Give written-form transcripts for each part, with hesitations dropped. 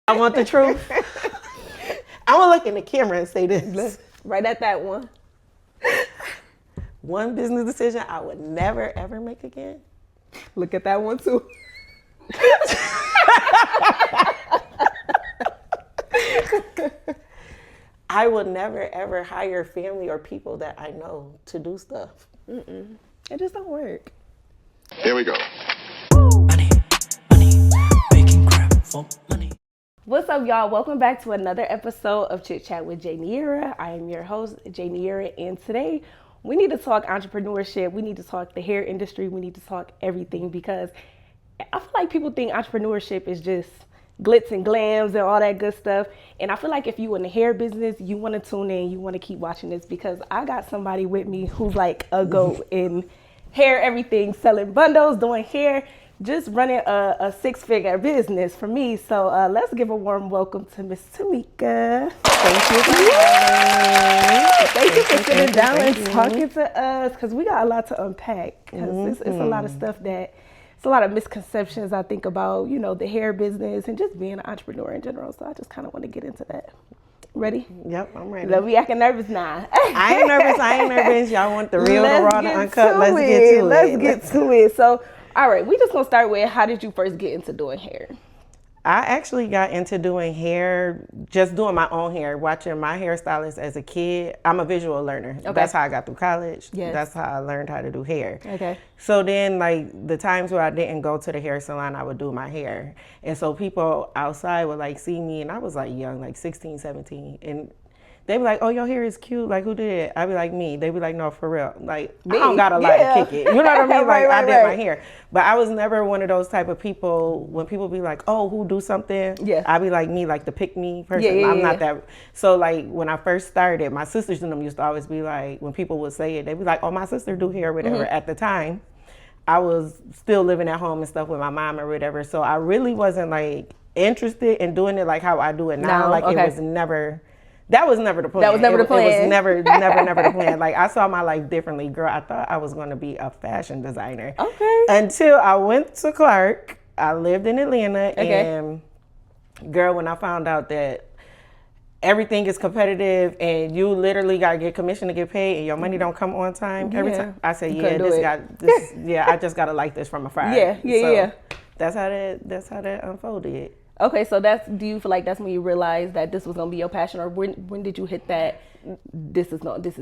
I want the truth. I'm gonna look in the camera and say this. Right at that one. One business decision I would never ever make again. Look at that one too. I would never ever hire family or people that I know to do stuff. It just don't work. Here we go. Money, money, making crap for money. What's up, y'all? Welcome back to another episode of Chit-Chat with Janiera. I am your host, Janiera, and today we need to talk entrepreneurship. We need to talk the hair industry. We need to talk everything because I feel like people think entrepreneurship is just glitz and glams and all that good stuff. And I feel like if you in the hair business, you want to tune in, you want to keep watching this because I got somebody with me who's like a GOAT in hair, everything, selling bundles, doing hair, just running a six-figure business for me. So let's give a warm welcome to Miss Tamika. Thank you for having me. Thank you for sitting down and talking to us because we got a lot to unpack because it's a lot of stuff that, it's a lot of misconceptions I think about, you know, the hair business and just being an entrepreneur in general. So I just kind of want to get into that. Ready? Yep, I'm ready. Let me acting nervous now. I ain't nervous. Y'all want the real, the raw, the uncut? Let's get to it. Let's get to it. So, all right, we just gonna start with how did you first get into doing hair? I actually got into doing hair, just doing my own hair, watching my hairstylist as a kid. I'm a visual learner. Okay. That's how I got through college. Yes. That's how I learned how to do hair. Okay. So then, like, the times where I didn't go to the hair salon, I would do my hair. And so people outside would, like, see me, and I was, like, young, like 16, 17. And they'd be like, oh, your hair is cute. Like, who did it? I'd be like, me. They'd be like, no, for real. Like, Me? I don't got a lot to kick it. You know what I mean? Like, I did my hair. But I was never one of those type of people, when people be like, oh, who do something? Yeah. I'd be like me, like the pick-me person. Yeah, I'm not that. So, like, when I first started, my sisters and them used to always be like, when people would say it, they'd be like, oh, my sister do hair or whatever. At the time, I was still living at home and stuff with my mom or whatever. So I really wasn't, like, interested in doing it like how I do it now. No, like, okay. it was never... That was never the plan. That was never the plan. It was never the plan. Like, I saw my life differently. Girl, I thought I was going to be a fashion designer. Okay. Until I went to Clark. I lived in Atlanta. Okay. And, girl, when I found out that everything is competitive and you literally got to get commission to get paid and your money don't come on time every time, I said, I just got to like this from afar. Yeah. That's how that unfolded. Okay, so do you feel like that's when you realized that this was gonna be your passion, or when did you hit that? This is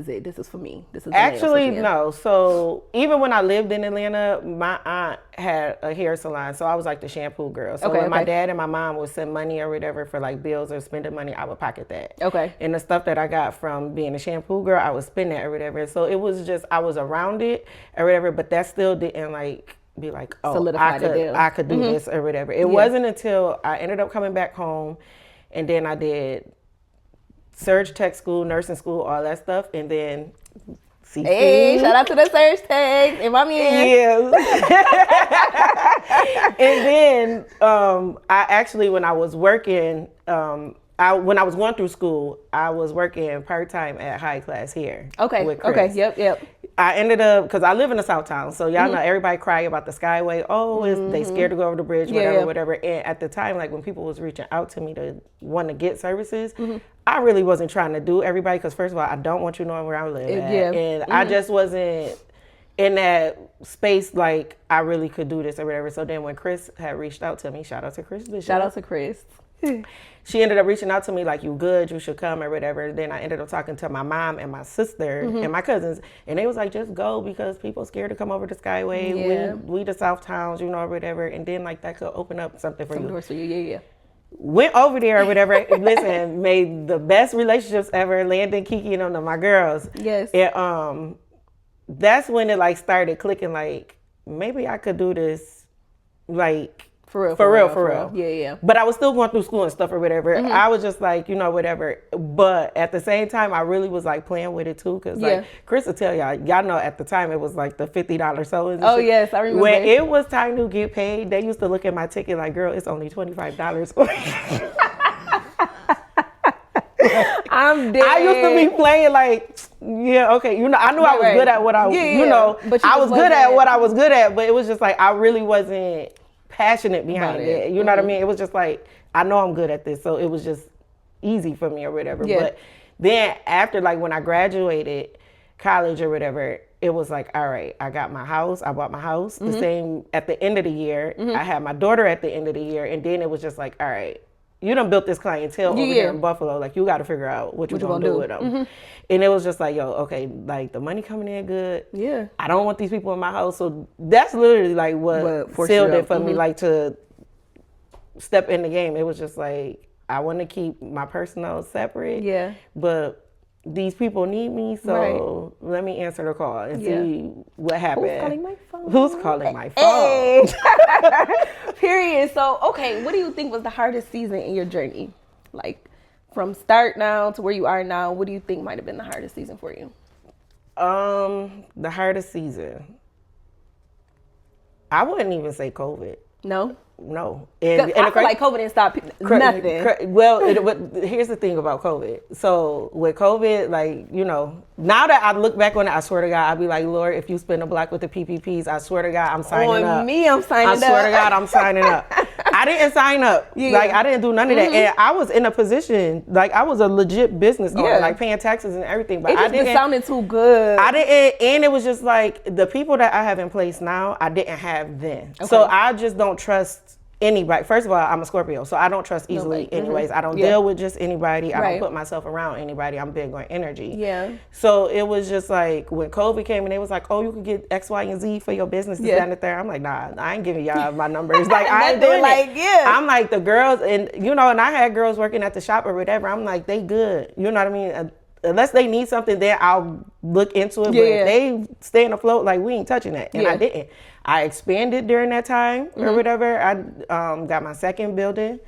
it. This is for me. This is actually no. So even when I lived in Atlanta, my aunt had a hair salon, so I was like the shampoo girl. So when my dad and my mom would send money or whatever for like bills or spending money, I would pocket that. Okay. And the stuff that I got from being a shampoo girl, I would spend that or whatever. So it was just I was around it or whatever, but that still didn't like be like, oh, I could do this or whatever. It wasn't until I ended up coming back home and then I did surge tech school, nursing school, all that stuff. And then CC. Hey, shout out to the surge tech. Am I in? Yeah. And then I actually, when I was working, when I was going through school, I was working part-time at High Class Hair. Okay. With Chris. Okay. Yep. I ended up, because I live in a South Town, so y'all know everybody cry about the Skyway. Oh, they scared to go over the bridge, whatever. And at the time, like when people was reaching out to me to want to get services, I really wasn't trying to do everybody, because first of all, I don't want you knowing where I live at. And I just wasn't in that space like I really could do this or whatever. So then when Chris had reached out to me, shout out to Chris Bishop. Shout out to Chris. She ended up reaching out to me like, you good, you should come or whatever. Then I ended up talking to my mom and my sister and my cousins. And they was like, just go because people scared to come over to Skyway. Yeah. We the South Towns, you know, or whatever. And then like that could open up something for you. Doors for you. Yeah. Went over there or whatever. Listen, made the best relationships ever. Landon, Kiki, and them are my girls. Yes. And that's when it like started clicking like, maybe I could do this like, For real. Yeah. But I was still going through school and stuff or whatever. I was just like, you know, whatever. But at the same time, I really was like playing with it too. Because like Chris will tell y'all know at the time it was like the $50 sewing. Oh, yes, I remember. When it was time to get paid, they used to look at my ticket like, girl, it's only $25. I'm dead. I used to be playing like, you know, I knew I was good at what I was, you know, but I was good at what I was good at, but it was just like, I really wasn't passionate behind it. You know what I mean? It was just like, I know I'm good at this, so it was just easy for me or whatever. Yeah. But then after, like, when I graduated college or whatever, it was like, all right, I got my house, I bought my house. The same at the end of the year, I had my daughter at the end of the year, and then it was just like, all right, you done built this clientele over here in Buffalo. Like, you got to figure out what you're going to do with them. And it was just like, yo, okay, like, the money coming in good. Yeah. I don't want these people in my house. So that's literally, like, what sealed it for me, like, to step in the game. It was just like, I want to keep my personal separate. Yeah. But these people need me, so let me answer the call and see what happened. Who's calling my phone? Who's calling my phone? Hey. Period. So, okay, what do you think was the hardest season in your journey? Like, from start now to where you are now, what do you think might have been the hardest season for you? The hardest season, I wouldn't even say COVID. No? No. And I feel like COVID didn't stop nothing. Well, here's the thing about COVID. So with COVID, like, you know, now that I look back on it, I swear to God, I'd be like, Lord, if you spin the block with the PPPs, I swear to God, I'm signing up. On me, I'm signing up. I swear to God, I'm signing up. I didn't sign up. Like, I didn't do none of that. And I was in a position, like, I was a legit business owner, like paying taxes and everything. But it just been sounding too good. I didn't, and it was just like, the people that I have in place now, I didn't have then. Okay. So I just don't trust anybody. First of all, I'm a Scorpio, so I don't trust easily anyways. I don't deal with just anybody. I don't put myself around anybody. I'm big on energy. Yeah. So it was just like, when COVID came and they was like, oh, you can get X, Y, and Z for your business, this, that, and the third. I'm like, nah, I ain't giving y'all my numbers. Like, I ain't doing it. I'm like, the girls, and you know, and I had girls working at the shop or whatever. I'm like, they good. You know what I mean? Unless they need something, then I'll look into it. But if they staying afloat, like, we ain't touching that. And I didn't. I expanded during that time or whatever. I got my second building.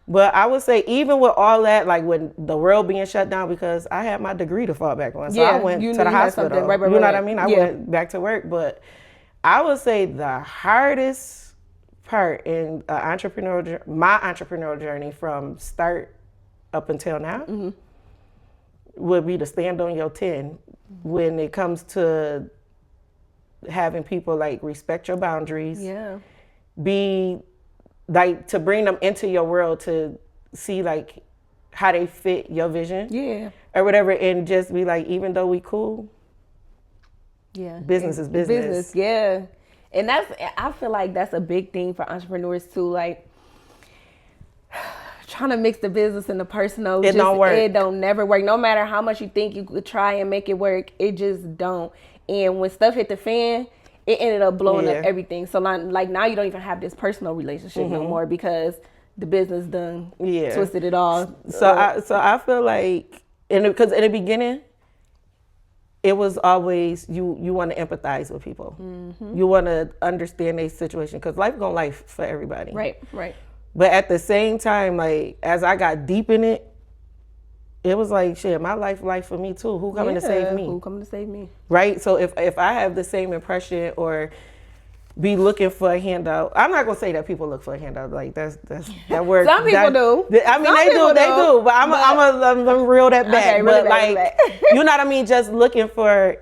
But I would say, even with all that, like, when the world being shut down, because I had my degree to fall back on. So I went to the hospital. You know what I mean? I went back to work. But I would say the hardest part in my entrepreneurial journey from start up until now would be to stand on your 10 when it comes to having people, like, respect your boundaries. Yeah. Be, like, to bring them into your world to see, like, how they fit your vision. Yeah. Or whatever, and just be like, even though we cool, business is business. Yeah. And I feel like that's a big thing for entrepreneurs too, like, trying to mix the business and the personal. Don't work. It don't never work. No matter how much you think you could try and make it work, it just don't. And when stuff hit the fan, it ended up blowing up everything. So now you don't even have this personal relationship no more, because the business done twisted it all. So I feel like, because in the beginning, it was always you want to empathize with people. You want to understand their situation, because life gonna life for everybody. Right. But at the same time, like, as I got deep in it, it was like, shit, my life for me too. Who coming to save me? Who coming to save me? Right? So if I have the same impression or be looking for a handout, I'm not gonna say that people look for a handout. Like, that's that word. Some people do. I mean, they do. But I'm gonna reel that back. Okay, but like, you know what I mean? Just looking for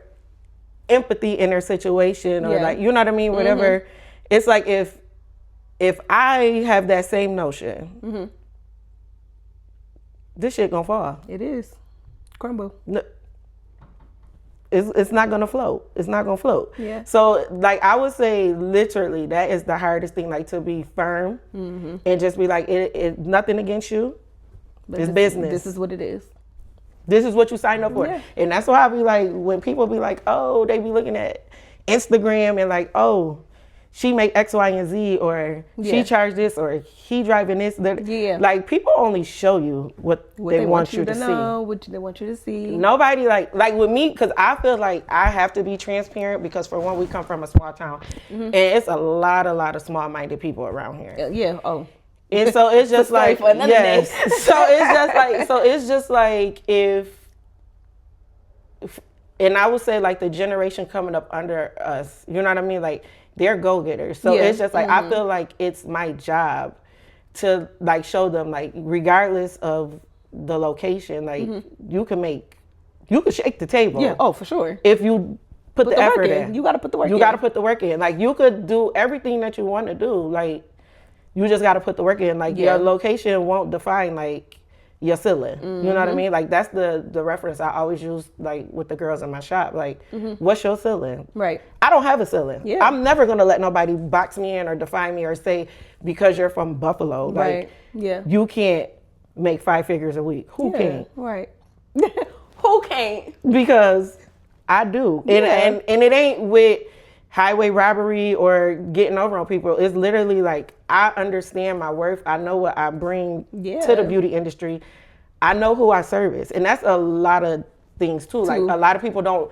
empathy in their situation, or like, you know what I mean? Whatever. It's like, if I have that same notion, this shit gonna fall. It is. Crumble. It's not gonna float. It's not gonna float. Yeah. So, like, I would say, literally, that is the hardest thing, like, to be firm and just be like, it nothing against you. But it's business. This is what it is. This is what you signed up for. Yeah. And that's why I be like, when people be like, oh, they be looking at Instagram and like, oh, she make X, Y, and Z, or she charged this, or he driving this. Like, people only show you what they want you to know, what they want you to see. Nobody, like with me, because I feel like I have to be transparent, because for one, we come from a small town, and it's a lot of small-minded people around here. And so it's just like, so it's just like, if and I would say, like, the generation coming up under us, you know what I mean? Like, they're go-getters. So it's just like, I feel like it's my job to, like, show them, like, regardless of the location, like, you can shake the table. Yeah, oh, for sure. If you put the effort in. You got to put the work in. You got to put the work in. Like, you could do everything that you want to do. Like, You just got to put the work in. Like your location won't define like your ceiling. You know what I mean? Like that's the reference I always use like with the girls in my shop. Like, what's your ceiling? Right. I don't have a ceiling. Yeah. I'm never gonna let nobody box me in or define me or say because you're from Buffalo, like you can't make 5 figures a week. Who can't? Right. Who can't? Because I do. And it ain't with highway robbery or getting over on people. It's literally like I understand my worth. I know what I bring to the beauty industry. I know who I service. And that's a lot of things too. Like a lot of people don't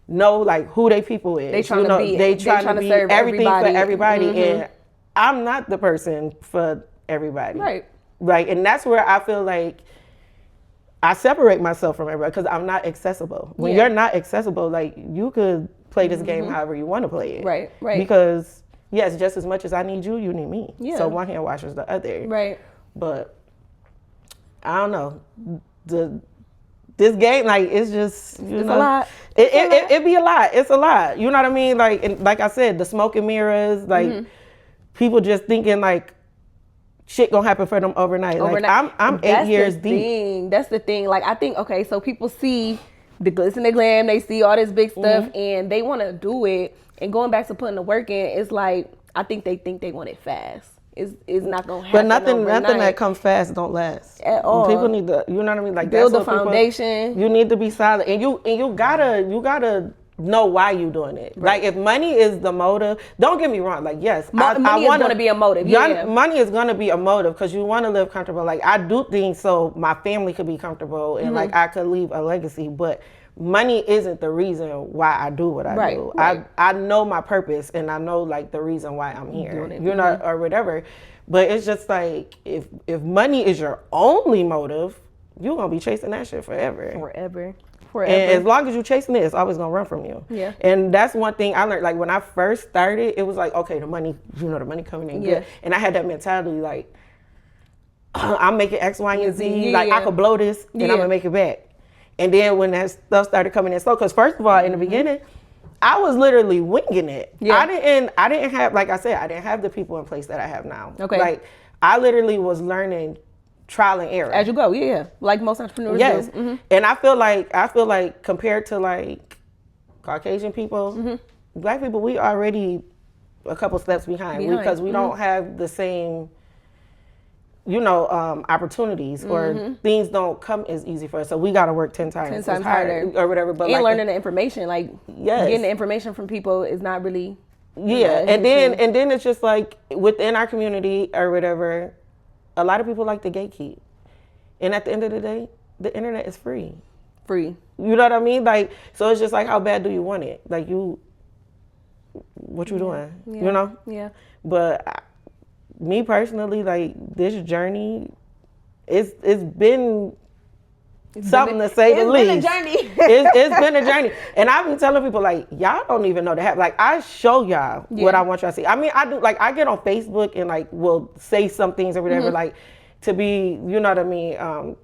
know like who they people is. They trying to be serve everything everybody. for everybody. And I'm not the person for everybody. Right. Right. And that's where I feel like I separate myself from everybody because I'm not accessible. When you're not accessible, like you could play this game however you want to play it. Right. Because yes, just as much as I need you, you need me. Yeah. So one hand washes the other. Right. But I don't know. This game, like, it's just, you know. A lot. It be a lot. It's a lot. You know what I mean? Like, and like I said, the smoke and mirrors, like, people just thinking, like, shit gonna happen for them overnight. Like, I'm 8 years deep. That's the thing. Like, I think, okay, so people see the glitz and the glam, they see all this big stuff, and they want to do it. And going back to putting the work in, it's like, I think they want it fast. It's not gonna happen. But nothing overnight. that comes fast don't last. At all. People need to, you know what I mean? Like build that's the foundation. You need to be solid, and you gotta know why you doing it. Right. Like if money is the motive, don't get me wrong. Like yes, money is gonna be a motive. Money is gonna be a motive because you want to live comfortable. Like I do things so my family could be comfortable and like I could leave a legacy, but money isn't the reason why I do what I do. Right. I know my purpose and I know like the reason why I'm here, you know, or whatever. But it's just like if money is your only motive, you're gonna be chasing that shit forever. Forever. And as long as you're chasing it, it's always gonna run from you. Yeah. And that's one thing I learned. Like when I first started, it was like, okay, the money, you know, the money coming in good. And I had that mentality like, I'm making X, Y, and Z. Like I could blow this and I'm gonna make it back. And then when that stuff started coming in slow, because first of all, in the beginning, I was literally winging it. Yeah. I didn't have, like I said, I didn't have the people in place that I have now. Okay. Like I literally was learning trial and error. As you go, like most entrepreneurs do. And I feel like compared to like Caucasian people, Black people, we already a couple steps behind. Because we don't have the same, you know, opportunities or things don't come as easy for us. So we got to work 10 times harder or whatever. But and learning the information, like getting the information from people is not really. Yeah. And then it's just like within our community or whatever, a lot of people like to gatekeep. And at the end of the day, the internet is free. Free. You know what I mean? Like, so it's just like, how bad do you want it? Like what you doing? Yeah. You know? Yeah. But me personally, like this journey, it's been something to say the least. It's been a journey. It's been a journey. And I've been telling people like, y'all don't even know the happen. Like I show y'all what I want y'all to see. I mean, I do, like I get on Facebook and like will say some things or whatever, like to be, you know what I mean,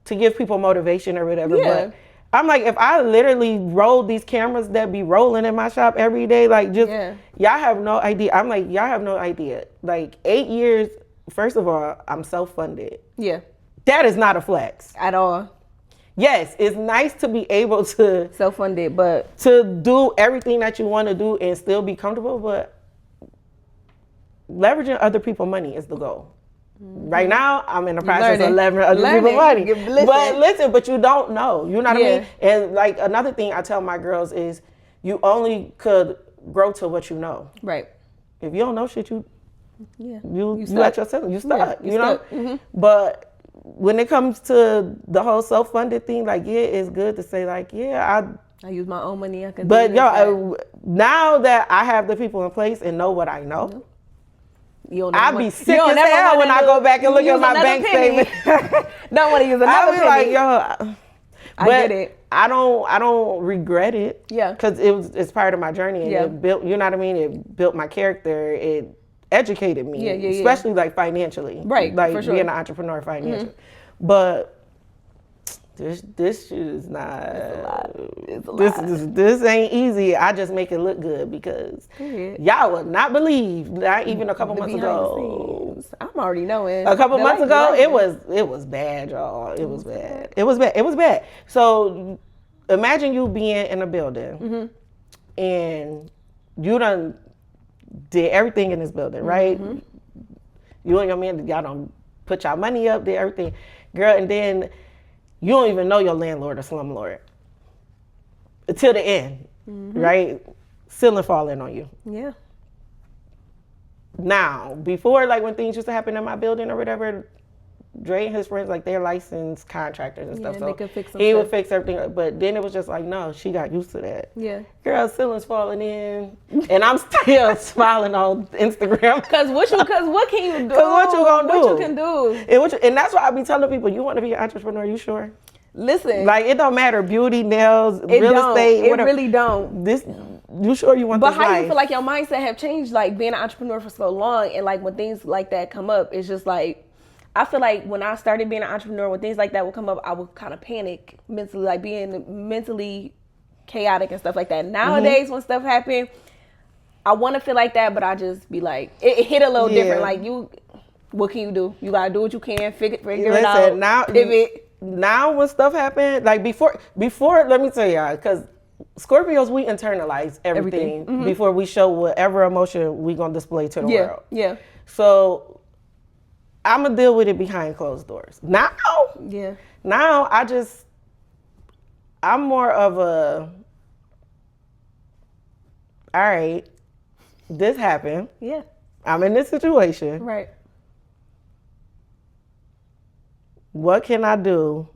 to give people motivation or whatever. Yeah. But I'm like, if I literally roll these cameras that be rolling in my shop every day, like just, y'all have no idea. I'm like, y'all have no idea. Like 8 years, first of all, I'm self-funded. Yeah. That is not a flex. At all. Yes, it's nice to be able to self-funded, but to do everything that you want to do and still be comfortable, but leveraging other people's money is the goal. Right now, I'm in the process of leveraging other people's money. But you don't know. You know what I mean? And like another thing I tell my girls is you only could grow to what you know. Right. If you don't know shit, you at yourself. You stuck. Yeah, you know? But when it comes to the whole self-funded thing, like, it's good to say, like, I use my own money. I can but, now that I have the people in place and know what I know, I be sick as hell when I go back and look at my bank statement. Don't want to use another penny. I be like, I get it. I don't regret it. Yeah. Because it's part of my journey. And it built, you know what I mean? It built my character. It educated me, especially like financially, right? Like for sure. being an entrepreneur financially. But this shit is not. It's a lot. This ain't easy. I just make it look good because y'all would not believe. Not even a couple months ago, I'm already knowing. A couple months ago, it was bad, y'all. It was bad. It was bad. It was bad. So imagine you being in a building and you done did everything in this building, right? You and your man, y'all done put y'all money up, did everything. Girl, and then you don't even know your landlord or slumlord until the end, right? Ceiling falling on you. Yeah. Now, before, like when things used to happen in my building or whatever, Dre and his friends, like they're licensed contractors and stuff. And so they could fix he would fix everything. But then it was just like, no, she got used to that. Yeah. Girl, ceiling's falling in. And I'm still smiling on Instagram. Cause what can you do? What you gonna do? What you can do? And that's why I be telling people, you want to be an entrepreneur, you sure? Listen. Like, it don't matter. Beauty, nails, real estate, whatever. It really don't. You sure you want but this how life? you feel like your mindset have changed, like being an entrepreneur for so long, and like when things like that come up, it's just like, I feel like when I started being an entrepreneur, when things like that would come up, I would kind of panic mentally, like being mentally chaotic and stuff like that. Nowadays, when stuff happen, I want to feel like that, but I just be like, it hit a little different. Like, what can you do? You gotta do what you can, figure it out. Now when stuff happen, like before, let me tell y'all, because Scorpios, we internalize everything before we show whatever emotion we gonna display to the world. Yeah. So I'm gonna deal with it behind closed doors. Now I'm more of a, all right, this happened. Yeah. I'm in this situation. Right. What can I do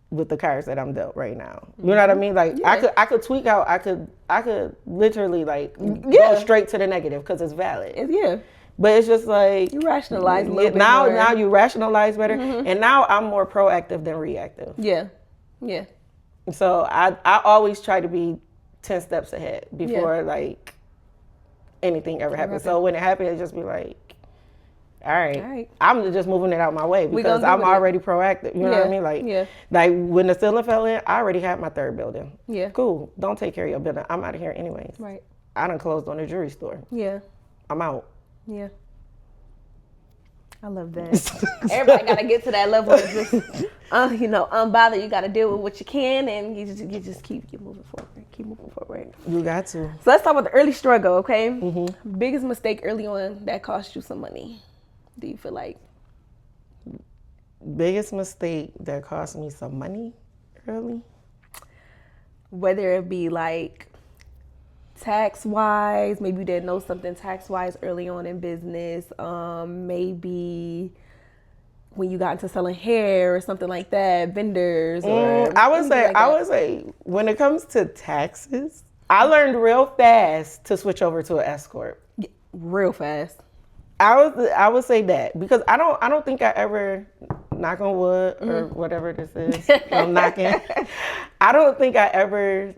with the cards that I'm dealt right now? You know what I mean? Like, I could tweak out. I could literally like go straight to the negative because it's valid. Yeah. But it's just like you rationalize a little bit now. more. Now you rationalize better, and now I'm more proactive than reactive. Yeah. Yeah. So I always try to be 10 steps ahead before like anything ever happens. So when it happens, it just be like, all right. I'm just moving it out my way because I'm already proactive. You know what I mean? Like when the ceiling fell in, I already had my third building. Yeah. Cool. Don't take care of your building. I'm out of here anyways. Right. I done closed on the jewelry store. Yeah. I'm out. Yeah. I love that. Everybody got to get to that level of just, unbothered. You got to deal with what you can, and you just keep moving forward. Keep moving forward. You got to. So let's talk about the early struggle, okay? Biggest mistake early on that cost you some money. Do you feel like? Biggest mistake that cost me some money early? Whether it be like tax-wise, maybe you didn't know something tax-wise early on in business. Maybe when you got into selling hair or something like that, vendors. Or I would say when it comes to taxes, I learned real fast to switch over to an S corp. Real fast. I would say that because I don't think I ever, knock on wood or whatever this is, I'm knocking. I don't think I ever,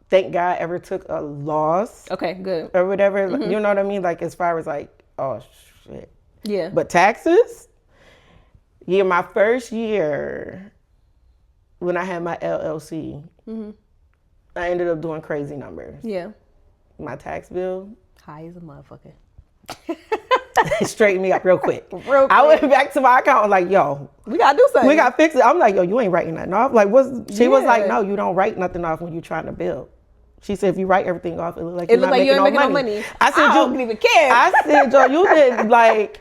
thank God, ever took a loss. Okay, good. Or whatever. You know what I mean? Like as far as like, oh shit. Yeah. But taxes, my first year when I had my LLC, I ended up doing crazy numbers. Yeah. My tax bill. High as a motherfucker. Straighten me up real quick. I went back to my account and like, yo, we gotta do something. We gotta fix it. I'm like, yo, you ain't writing nothing off. Like, she was like, no, you don't write nothing off when you're trying to build. She said, if you write everything off, it looks like you're not making no money. I said, I don't even care. I said, Joe, you did like,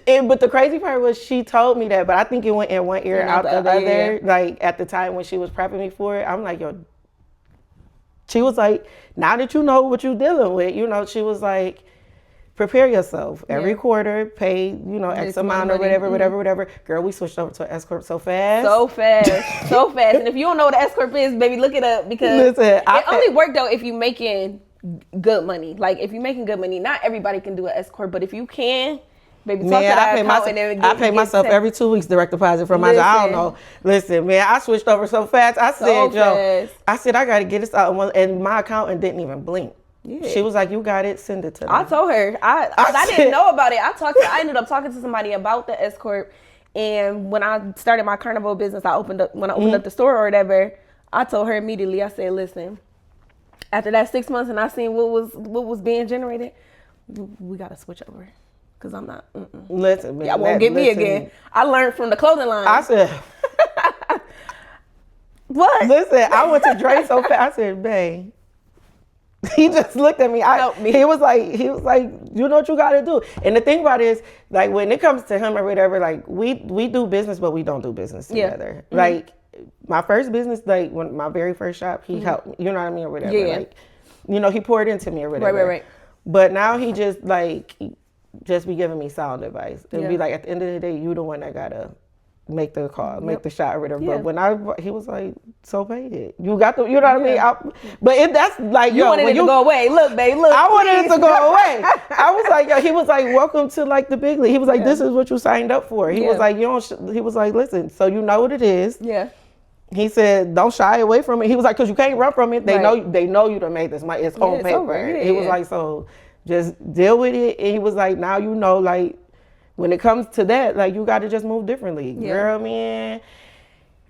but the crazy part was she told me that, but I think it went in one ear out the other. Yeah. Like at the time when she was prepping me for it, I'm like, yo. She was like, now that you know what you're dealing with, she was like, prepare yourself. Every quarter, pay, X amount or whatever. Girl, we switched over to an S corp so fast. So fast. And if you don't know what an S corp is, baby, look it up because it only worked though if you're making good money. Like if you're making good money, not everybody can do an S corp, but if you can, baby, talk to that accountant. I pay myself every 2 weeks direct deposit from my job. I don't know. Listen, man, I switched over so fast. I said, Joe, I got to get this out, and my accountant didn't even blink. Yeah. She was like, you got it, send it to them. I told her. I didn't know about it. I ended up talking to somebody about the S corp, and when I started my carnival business, when I opened up the store or whatever, I told her immediately. I said, listen, after that 6 months and I seen what was being generated, we got to switch over. Cause I'm not. Listen, man. Y'all won't get me again. I learned from the clothing line. I said, what? listen, I went to Dre so fast. I said, babe. He just looked at me. Help me. He was like, you know what you got to do. And the thing about it is, like, when it comes to him or whatever, like, we do business, but we don't do business together. Mm-hmm. Like, my first business, like, when my very first shop, he helped me, you know what I mean, or whatever. Yeah. Like, you know, he poured into me or whatever. Right. But now he just, like, just be giving me sound advice. And be like, at the end of the day, you the one that got to make the call, make the shot or whatever. Yeah. But he was like, so pay it. You got the, you know what I mean? But that's like, you wanted it to go away. Look, babe, look. I wanted it to go away. I was like, he was like, welcome to like the big league. He was like, this is what you signed up for. He was like, he was like, listen, so you know what it is. Yeah. He said, don't shy away from it. He was like, because you can't run from it. They know you done made this. It's on paper. He was like, so just deal with it. And he was like, now you know, like, when it comes to that, like, you got to just move differently. Yeah. Girl, man.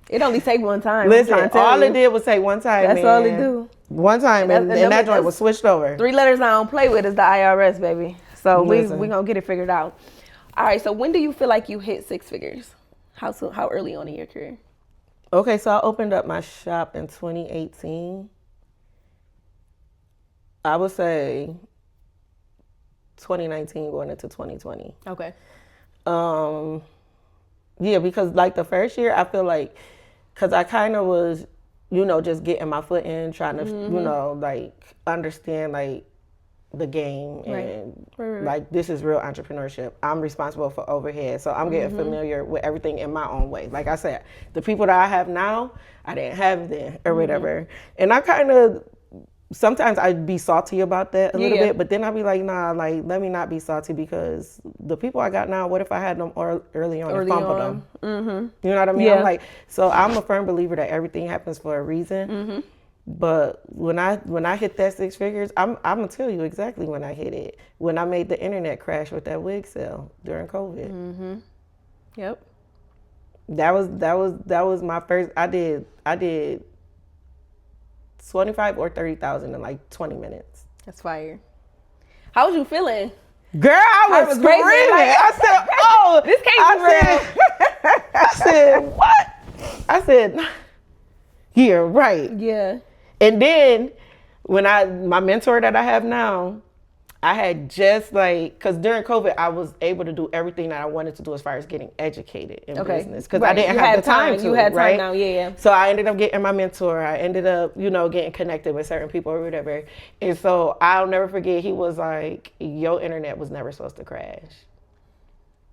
It only take one time. Listen, all it did was take one time, That's all it do. One time, and that joint was switched over. 3 letters I don't play with is the IRS, baby. So we going to get it figured out. All right, so when do you feel like you hit 6 figures? How early on in your career? Okay, so I opened up my shop in 2018. I would say 2019 going into 2020. Okay. Yeah, because like the first year, I feel like, because I kind of was, you know, just getting my foot in, trying to, you know, like understand like the game and like this is real entrepreneurship. I'm responsible for overhead, so I'm getting familiar with everything in my own way. Like I said, the people that I have now, I didn't have then or whatever, and I kind of. Sometimes I'd be salty about that a little bit, but then I'd be like, nah, like, let me not be salty because the people I got now, what if I had them early on and fumbled them? Mm-hmm. You know what I mean? I'm like, so I'm a firm believer that everything happens for a reason. Mm-hmm. But when I hit that 6 figures, I'm gonna tell you exactly when I hit it. When I made the internet crash with that wig sale during COVID. Mm-hmm. Yep. That was my first. I did 25 or 30,000 in like 20 minutes. That's fire. How was you feeling? Girl, I was screaming. Like, I said, oh, this can't be real. I said, what? I said, yeah, right. Yeah. And then when my mentor that I have now, I had just like, because during COVID, I was able to do everything that I wanted to do as far as getting educated in business. Because I didn't have the time to, You had time right? now, yeah. So I ended up getting my mentor. I ended up, you know, getting connected with certain people or whatever. And so I'll never forget, he was like, your internet was never supposed to crash.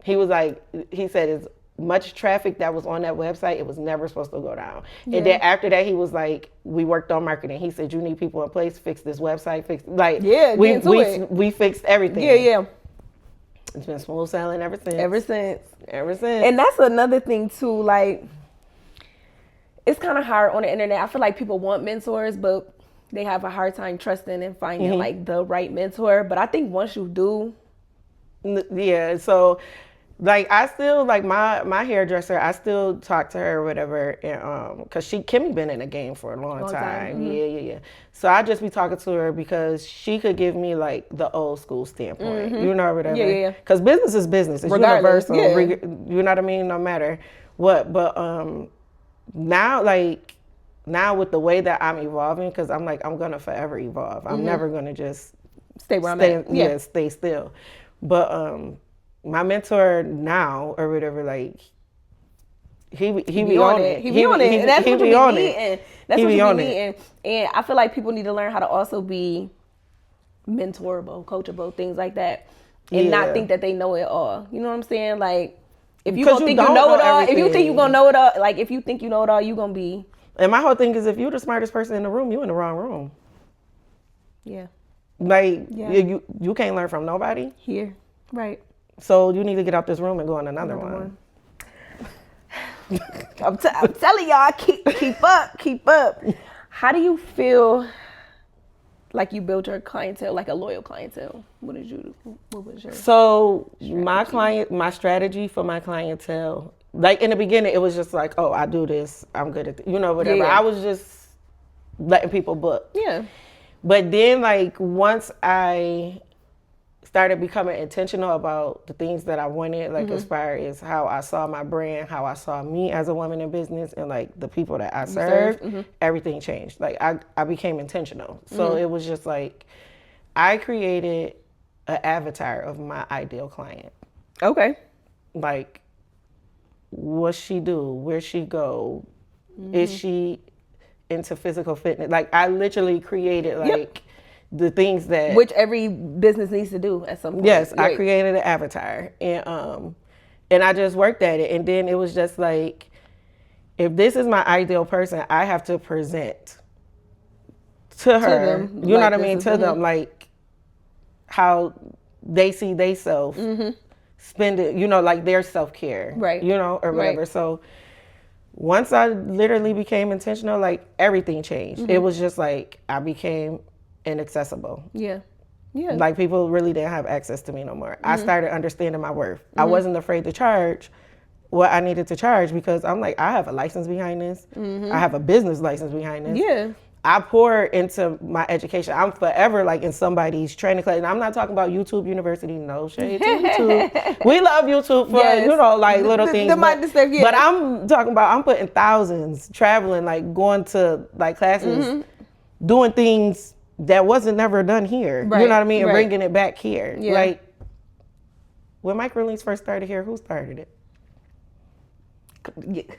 He was like, he said, as much traffic that was on that website, it was never supposed to go down. Yeah. And then after that, he was like, we worked on marketing. He said, you need people in place, fix this website, we fixed everything. Yeah. It's been smooth sailing ever since. Ever since. And that's another thing too, like, it's kind of hard on the internet. I feel like people want mentors, but they have a hard time trusting and finding like the right mentor. But I think once you do. Yeah, so like I still like my hairdresser, I still talk to her or whatever, and cause Kimmy been in the game for a long time. Mm-hmm. Yeah. So I just be talking to her because she could give me like the old school standpoint, you know, whatever. Yeah. Cause business is business. It's regardless, universal. You know what I mean? No matter what. But now with the way that I'm evolving, cause I'm like I'm gonna forever evolve. I'm never gonna just stay where I'm at. Yeah, stay still. But my mentor now or whatever, like he be on it. He be on it. And that's what you be needing. That's what you be needing. And I feel like people need to learn how to also be mentorable, coachable, things like that. And not think that they know it all. You know what I'm saying? Like if you don't think you know it all, if you think you're gonna know it all, like if you think you know it all, you gonna be. And my whole thing is if you're the smartest person in the room, you in the wrong room. Yeah. Like you can't learn from nobody. Here. Right. So you need to get out this room and go on another one. I'm telling y'all, keep up. How do you feel like you built your clientele, like a loyal clientele? What was your strategy? My strategy for my clientele, like in the beginning, it was just like, oh, I do this, I'm good at whatever. Yeah. I was just letting people book. Yeah. But then like once I started becoming intentional about the things that I wanted, like as far as how I saw my brand, how I saw me as a woman in business, and like the people that I served, everything changed. Like I became intentional. So it was just like I created an avatar of my ideal client. Okay. Like, what she do? Where she go? Is she into physical fitness? Like, I literally created like the things that which every business needs to do at some point. Yes, right. I created an avatar, and I just worked at it, and then it was just like, if this is my ideal person, I have to present to her. them, You know like what I this mean? is- To them, like how they see they self spend it. You know, like their self care, Right. You know, or whatever. Right. So once I literally became intentional, like everything changed. It was just like I became inaccessible. Yeah. Yeah. Like people really didn't have access to me no more. I started understanding my worth. I wasn't afraid to charge what I needed to charge because I'm like, I have a license behind this. I have a business license behind this. Yeah. I pour into my education. I'm forever like in somebody's training class. And I'm not talking about YouTube University, no shade to YouTube. We love YouTube for, Yes. you know, like little things. the minor stuff, yeah. But I'm talking about, I'm putting thousands traveling, like going to like classes, doing things that wasn't never done here. Right, You know what I mean? And right. bringing it back here. Yeah. Like when microlinks first started here, who started it?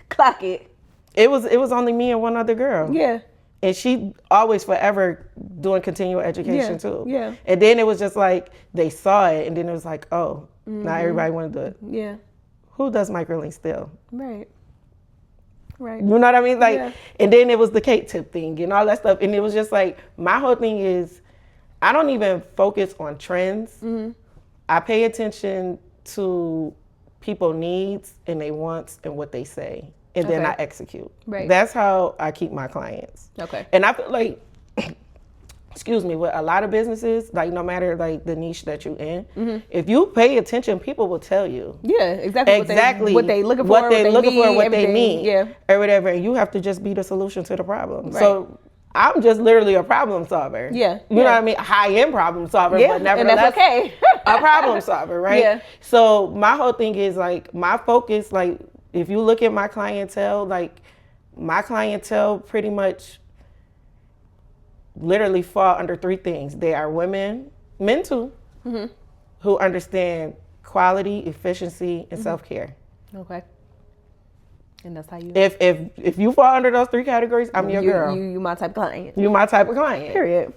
Clock it. It was only me and one other girl. Yeah. And she always forever doing continual education Yeah, too. yeah. And then it was just like they saw it and then it was like, oh, now everybody want to do it. Yeah. Who does microlinks still? Right. Right. You know what I mean? Like, Yeah. and then it was the cake tip thing and all that stuff. And it was just like, my whole thing is, I don't even focus on trends. I pay attention to people needs and they wants and what they say. And then Okay. I execute. Right. That's how I keep my clients. Okay. And I feel like, excuse me, with a lot of businesses, like no matter like the niche that you're in, if you pay attention, people will tell you. Yeah, exactly. Exactly What they looking for, what they looking for, what they everything. need, Yeah. or whatever. And you have to just be the solution to the problem. Right. So I'm just literally a problem solver. Yeah, You know yeah. what I mean? High-end problem solver, Yeah, but and nevertheless, that's okay. a problem solver, right? Yeah. So my whole thing is like my focus, like if you look at my clientele, like my clientele pretty much literally fall under three things. They are women, men too, who understand quality, efficiency, and self-care. Okay. And that's how you. If you fall under those three categories, I'm your girl. You my type of client. You're my type of client. Period.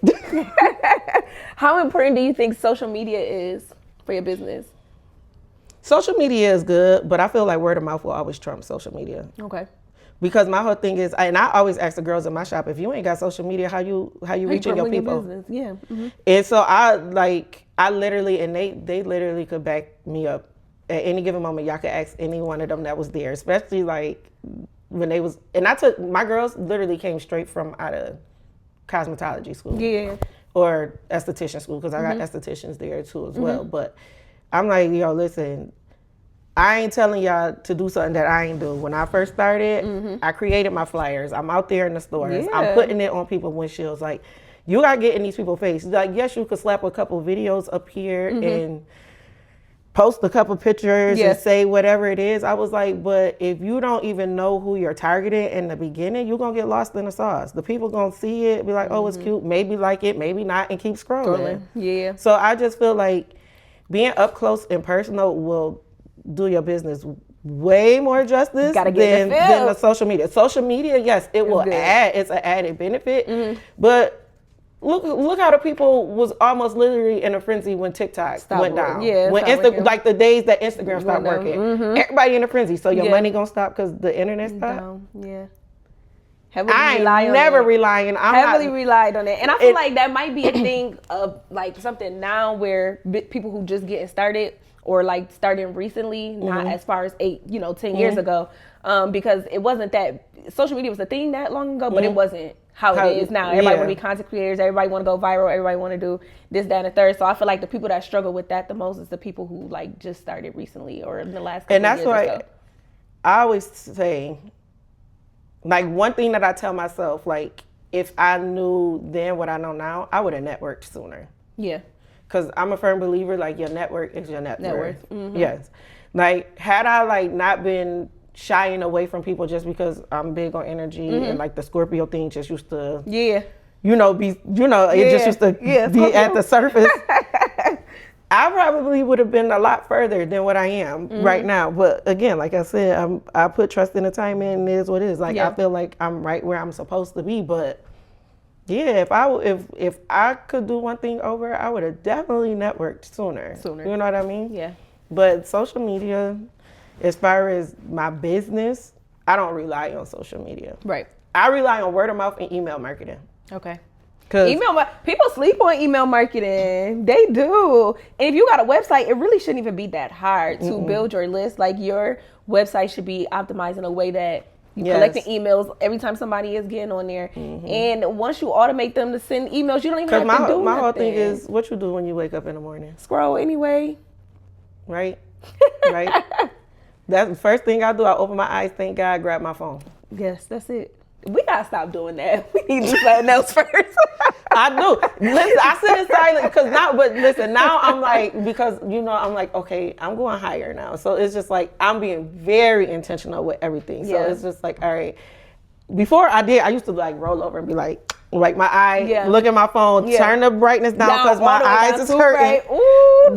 How important do you think social media is for your business? Social media is good, but I feel like word of mouth will always trump social media. Okay. Because my whole thing is, and I always ask the girls in my shop, if you ain't got social media, how you reaching your people? Business. Yeah. Mhm. And so I literally, and they literally could back me up at any given moment. Y'all could ask any one of them that was there, especially like when they was, and I took, my girls literally came straight from out of cosmetology school. Yeah. Or esthetician school, because I got estheticians there too as well. But I'm like, yo, listen, I ain't telling y'all to do something that I ain't do. When I first started, I created my flyers. I'm out there in the stores. Yeah. I'm putting it on people's windshields. Like, you gotta get in these people's face. Like, yes, you could slap a couple videos up here and post a couple pictures and say whatever it is. I was like, but if you don't even know who you're targeting in the beginning, you're gonna get lost in the sauce. The people gonna see it, be like, oh, it's cute, maybe like it, maybe not, and keep scrolling. Yeah. So I just feel like being up close and personal will do your business way more justice Gotta get than the the social media. Social media, yes, it will good. add, it's an added benefit, but look how the people was almost literally in a frenzy when TikTok went down. Yeah, when stopped working. like the days that Instagram stopped Went down. working, everybody in a frenzy. So your Yeah. money gonna stop because the internet stopped. Yeah. Heavily I rely ain't on never it. relying. I'm Heavily not, relied on it, and I feel It- like that might be a thing of like something now where people who just getting started or like starting recently, not as far as 10 years ago, because it wasn't that social media was a thing that long ago, but it wasn't how it is now. Everybody want to be content creators. Everybody want to go viral. Everybody want to do this, that, and the third. So I feel like the people that struggle with that the most is the people who like just started recently or in the last couple and that's of years or why so. I always say, like, one thing that I tell myself, like, if I knew then what I know now, I would have networked sooner. Yeah. because I'm a firm believer, like, your network is your net worth. Mm-hmm. Yes. Like, had I, like, not been shying away from people just because I'm big on energy and, like, the Scorpio thing just used to, it just used to be at the surface. I probably would have been a lot further than what I am right now. But again, like I said, I put trust in the time in. It is what it is. Like, I feel like I'm right where I'm supposed to be. But yeah, if I could do one thing over, I would have definitely networked sooner. You know what I mean? Yeah. But social media, as far as my business, I don't rely on social media. Right. I rely on word of mouth and email marketing. Okay. People sleep on email marketing. They do. And if you got a website, it really shouldn't even be that hard to build your list. Like, your website should be optimized in a way that you collecting emails every time somebody is getting on there. And once you automate them to send emails, you don't even have to do nothing. My whole thing is what you do when you wake up in the morning. Scroll anyway. Right? Right? That's the first thing I do. I open my eyes, thank God, grab my phone. Yes, that's it. We gotta stop doing that. We need to do something else first. I do. Listen, I sit in silence now I'm like, because, I'm like, okay, I'm going higher now. So it's just like, I'm being very intentional with everything. So it's just like, all right. Before I used to like roll over and be like my eye, look at my phone, turn the brightness down because my eyes is hurting.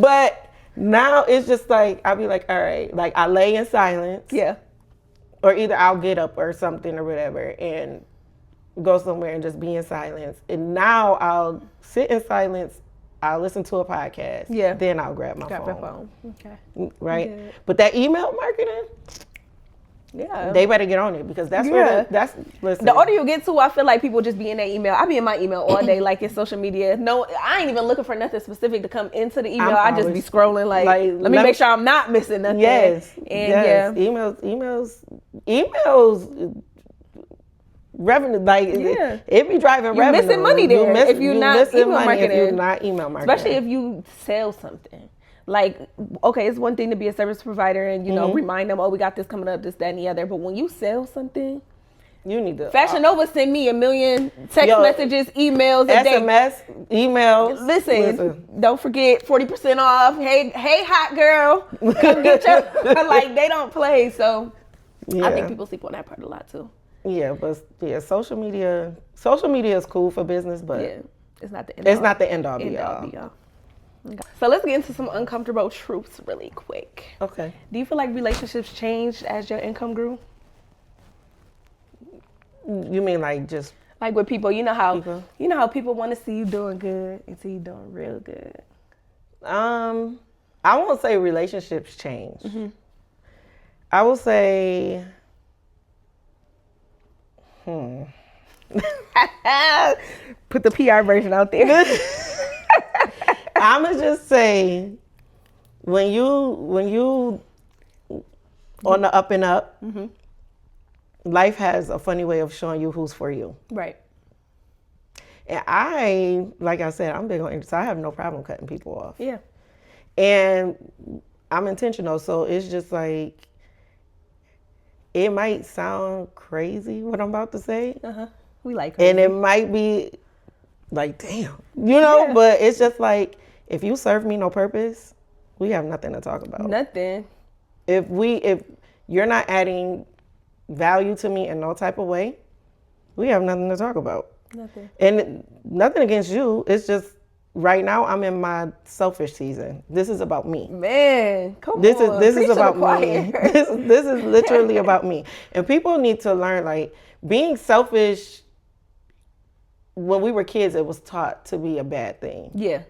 But now it's just like, I'll be like, all right, like I lay in silence. Yeah. Or either I'll get up or something or whatever and go somewhere and just be in silence. And now I'll sit in silence. I'll listen to a podcast. Yeah. Then I'll grab my phone. Okay. Right? Good. But that email marketing, they better get on it because that's where listen. The older you get to, I feel like people just be in their email. I be in my email all day, like in social media. No, I ain't even looking for nothing specific to come into the email. I just be scrolling like let me make sure I'm not missing nothing. Yes. And Emails revenue, like it be driving you're revenue. Missing money there if you're not email marketing. If you're not email marketing. Especially if you sell something. Like, okay, it's one thing to be a service provider and, remind them, we got this coming up, this, that, and the other. But when you sell something, you need to. Fashion Nova send me 1 million text messages, emails, SMS, emails. Listen, don't forget 40% off. Hey, hot girl, come get your, like, they don't play. So I think people sleep on that part a lot too. Yeah, but social media is cool for business, but it's not the end all. It's not the end all be all. Okay. So let's get into some uncomfortable truths really quick. Okay. Do you feel like relationships changed as your income grew? You mean like just like with people? You know how people want to see you doing good and see you doing real good. I won't say relationships changed. I will say, put the PR version out there. I'ma just say, when you on the up and up, life has a funny way of showing you who's for you. Right. And like I said, I'm big on energy, so I have no problem cutting people off. Yeah. And I'm intentional, so it's just like, it might sound crazy what I'm about to say. We like crazy. And it might be like, damn, but it's just like, if you serve me no purpose, we have nothing to talk about. Nothing. If you're not adding value to me in no type of way, we have nothing to talk about. Nothing. And nothing against you. It's just right now I'm in my selfish season. This is about me. Man, come on. This is about me. This is literally about me. And people need to learn, like, being selfish. When we were kids, it was taught to be a bad thing. Yeah.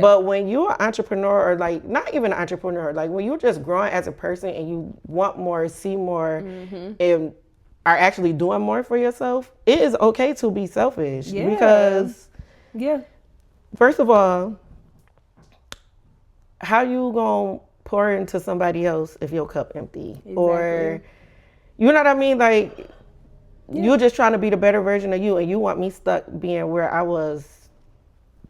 But when you're an entrepreneur, or like, not even an entrepreneur, like when you're just growing as a person and you want more, see more, and are actually doing more for yourself, it is okay to be selfish. Yeah. Because, first of all, how you gonna pour into somebody else if your cup empty? Exactly. Or, you know what I mean? Like, you're just trying to be the better version of you, and you want me stuck being where I was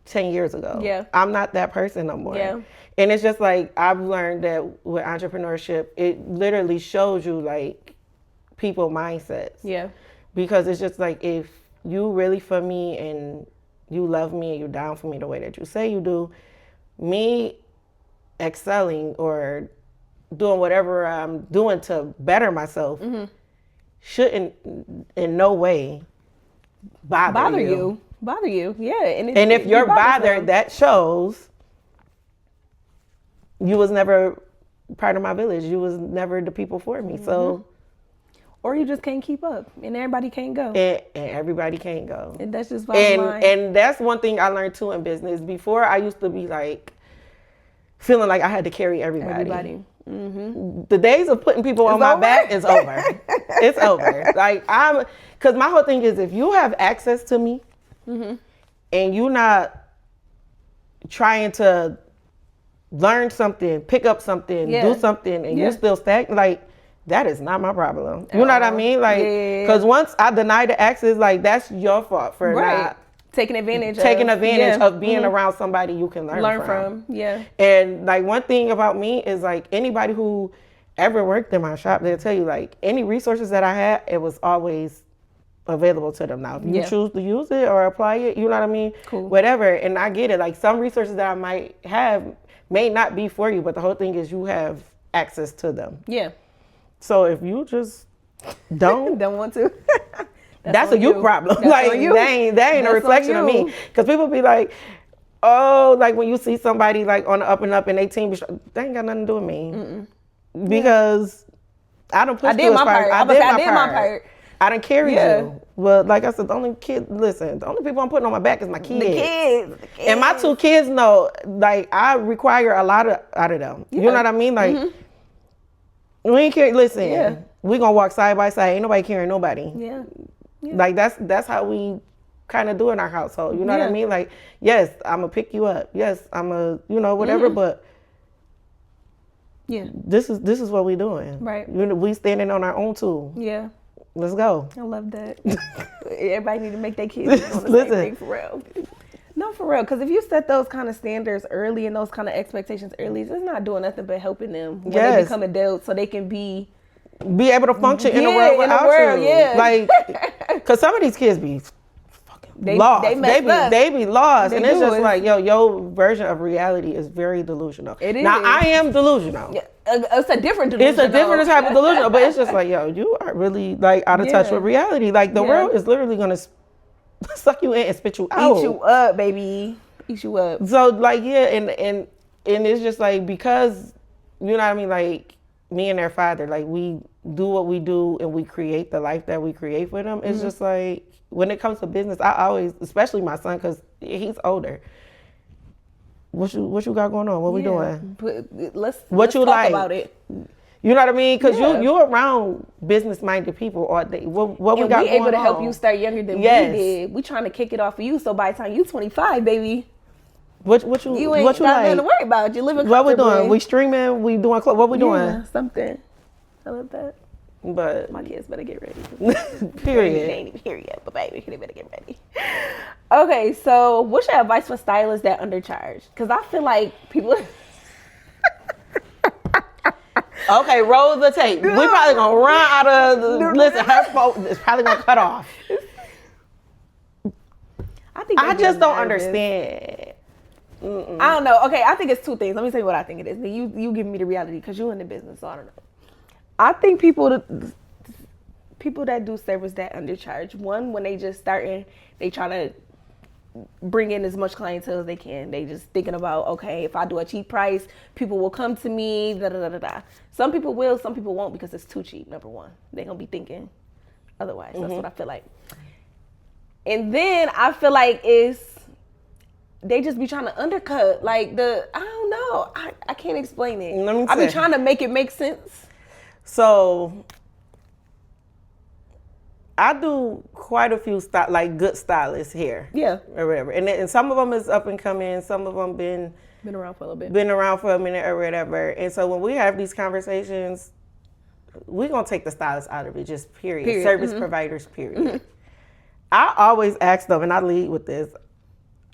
10 years ago. Yeah. I'm not that person no more. Yeah. And it's just like, I've learned that with entrepreneurship, it literally shows you like people mindsets. Yeah. Because it's just like, if you really for me and you love me and you're down for me the way that you say you do, me excelling or doing whatever I'm doing to better myself shouldn't in no way bother you. Bother you. Yeah. And if you're bothered, that shows you was never part of my village. You was never the people for me. So, or you just can't keep up, and everybody can't go. And everybody can't go. And that's just bottom line. And that's one thing I learned too in business. Before, I used to be like feeling like I had to carry everybody. The days of putting people on my back is over. It's over. Like because my whole thing is, if you have access to me and you're not trying to learn something, pick up something, do something, and you still stagnant, like, that is not my problem. You know what I mean? Like, because once I deny the access, like, that's your fault for not taking advantage of being around somebody you can learn from. Yeah. And like, one thing about me is, like, anybody who ever worked in my shop, they'll tell you, like, any resources that I had, it was always available to them. Now, if you choose to use it or apply it, you know what I mean? Cool. Whatever. And I get it. Like, some resources that I might have may not be for you, but the whole thing is you have access to them. Yeah. So if you just don't want to, that's a you problem. Like, that ain't a reflection of me. Because people be like, oh, like when you see somebody like on the up and up and 18, they ain't got nothing to do with me. Because I don't push you as far. I did my part. I done carried you. Well, like I said, the only people I'm putting on my back is my kids. The kids. And my 2 kids know, like, I require a lot out of them. You know what I mean? Like, we ain't carry. Listen, we gonna walk side by side. Ain't nobody carrying nobody. Yeah. Like, that's how we kind of do in our household. You know what I mean? Like, yes, I'm gonna pick you up. Yes, I'm a, whatever. But this is what we doing. Right. We standing on our own too. Yeah. Let's go. I love that. Everybody need to make their kids on the same thing, for real. No, for real. Because if you set those kind of standards early and those kind of expectations early, it's not doing nothing but helping them when they become adults, so they can be able to function in the world without you. Yeah. Like, because some of these kids be fucking lost. They be lost. And it's just like, your version of reality is very delusional. It is. Now, I am delusional. Yeah. It's a different delusion. It's a different type of delusion, but it's just like, you are really like out of touch with reality. Like, the world is literally gonna suck you in and spit you out. Eat you up, baby. Eat you up. So like, and it's just like, because, you know what I mean, like, me and their father, like, we do what we do and we create the life that we create for them. It's just like, when it comes to business, I always, especially my son, because he's older. What you got going on? What we doing? Let's talk about it. You know what I mean? Because you're around business-minded people all day. What we got going on? And we able to help you start younger than we did. We trying to kick it off for you, so by the time you 25, baby, you ain't got nothing to worry about. You living comfortably. What we doing? We streaming? We doing what we doing? Something. I love that. But my kids better get ready. Period. They ain't even here yet, but baby, they better get ready. Okay, so what's your advice for stylists that undercharge? Because I feel like people. Okay, roll the tape. We probably gonna run out of. Listen, her phone is probably gonna cut off. I just don't understand. I don't know. Okay, I think it's 2 things. Let me tell you what I think it is. You give me the reality, because you're in the business, so I don't know. I think people that do service that undercharge. One, when they just starting, they try to bring in as much clientele as they can. They just thinking about, okay, if I do a cheap price, people will come to me, da da da da da. Some people will, some people won't, because it's too cheap, number one. They're going to be thinking otherwise. That's what I feel like. And then I feel like they just be trying to undercut. Like, I don't know. I can't explain it. I be trying to make it make sense. So, I do quite a few good stylists here. Yeah. Or whatever. And some of them is up and coming. Some of them been around for a little bit. Been around for a minute or whatever. And so when we have these conversations, we're going to take the stylists out of it, just period. Service providers, period. I always ask them, and I lead with this.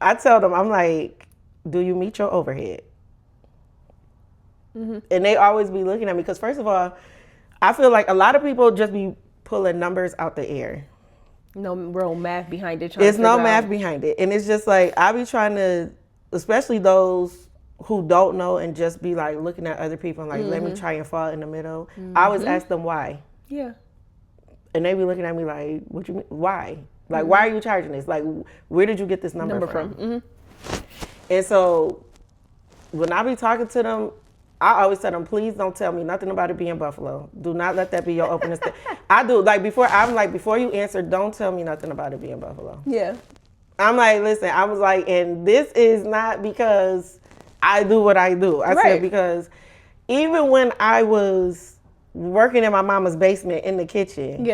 I tell them, I'm like, do you meet your overhead? And they always be looking at me, because first of all, I feel like a lot of people just be pulling numbers out the air. No real math behind it. There's no math behind it. And it's just like, I be trying to, especially those who don't know and just be like looking at other people and like, let me try and fall in the middle. I always ask them why. Yeah. And they be looking at me like, what you mean? Why? Like, why are you charging this? Like, where did you get this number from? And so when I be talking to them, I always tell them, please don't tell me nothing about it being Buffalo. Do not let that be your opening statement. I do, like, before you answer, don't tell me nothing about it being Buffalo. Yeah. I'm like, listen, I was like, and this is not because I do what I do. I said, because even when I was working in my mama's basement in the kitchen,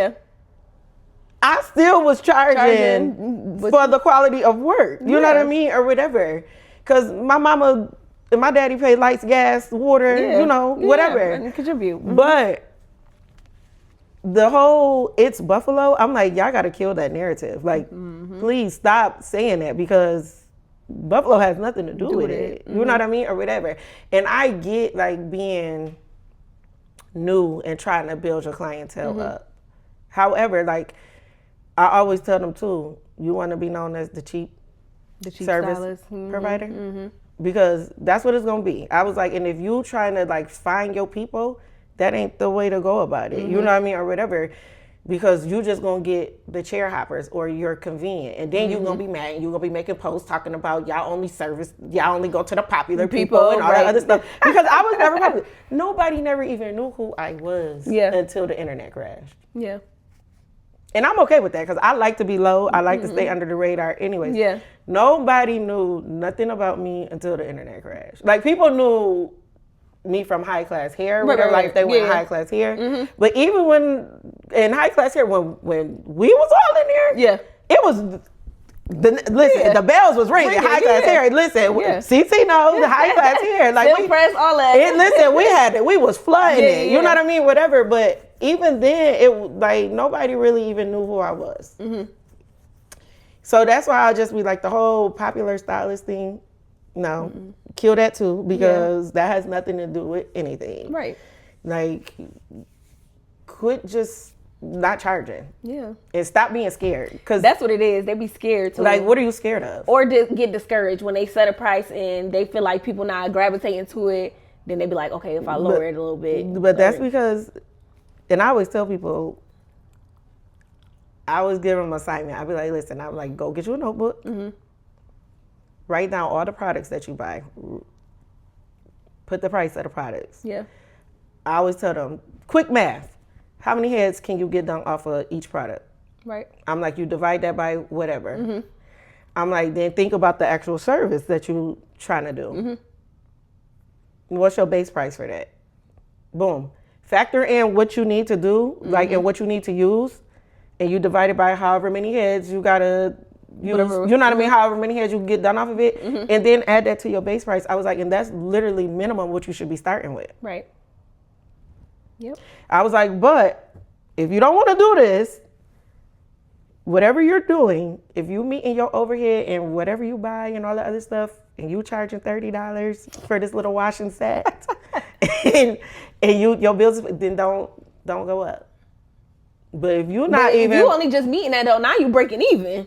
I still was charging for the quality of work. You know what I mean? Or whatever. Because my mama and my daddy paid lights, gas, water, you know, whatever. And contribute. But the whole it's Buffalo, I'm like, y'all got to kill that narrative. Like, please stop saying that because Buffalo has nothing to do with it. You know what I mean? Or whatever. And I get like being new and trying to build your clientele up. However, like I always tell them too, you want to be known as the cheap service provider because that's what it's gonna be. I was like, and if you trying to like find your people, that ain't the way to go about it. You know what I mean, or whatever. Because you just gonna get the chair hoppers or you're convenient. And then you're gonna be mad and you're gonna be making posts talking about y'all only go to the popular people and all that other stuff. Because I was never popular. Nobody never even knew who I was until the internet crashed. Yeah. And I'm okay with that because I like to be low. I like to stay under the radar anyways. Yeah. Nobody knew nothing about me until the internet crashed. Like people knew me from high class hair, whatever, like if they went high class hair. But even when in high class hair, when we was all in there, it was the bells was ringing. High class hair. Listen, CC knows the high class hair. Like we press all that. Listen, we was flooding it. You know what I mean? Whatever. But even then, it like nobody really even knew who I was. So that's why I'll just be like the whole popular stylist thing. No, kill that too because that has nothing to do with anything. Right. Like, quit just not charging. Yeah. And stop being scared. Cause that's what it is. They be scared too. Like, what are you scared of? Or just get discouraged when they set a price and they feel like people not gravitating to it. Then they be like, okay, if I lower it a little bit. But that's because, and I always tell people, I always give them an assignment. I'll be like, listen, I'm like, go get you a notebook. Write down all the products that you buy. Put the price of the products. Yeah. I always tell them, quick math. How many heads can you get done off of each product? Right. I'm like, you divide that by whatever. I'm like, then think about the actual service that you're trying to do. What's your base price for that? Boom. Factor in what you need to do, like, and what you need to use, and you divide it by however many heads you gotta use, you know what I mean? However many heads you can get done off of it, and then add that to your base price. I was like, and that's literally minimum what you should be starting with. Right. Yep. I was like, but if you don't want to do this, whatever you're doing, if you meet in your overhead and whatever you buy and all that other stuff, and you charging $30 for this little washing set, and your bills, then don't go up. But if you're not if you only just meeting that though, now you breaking even.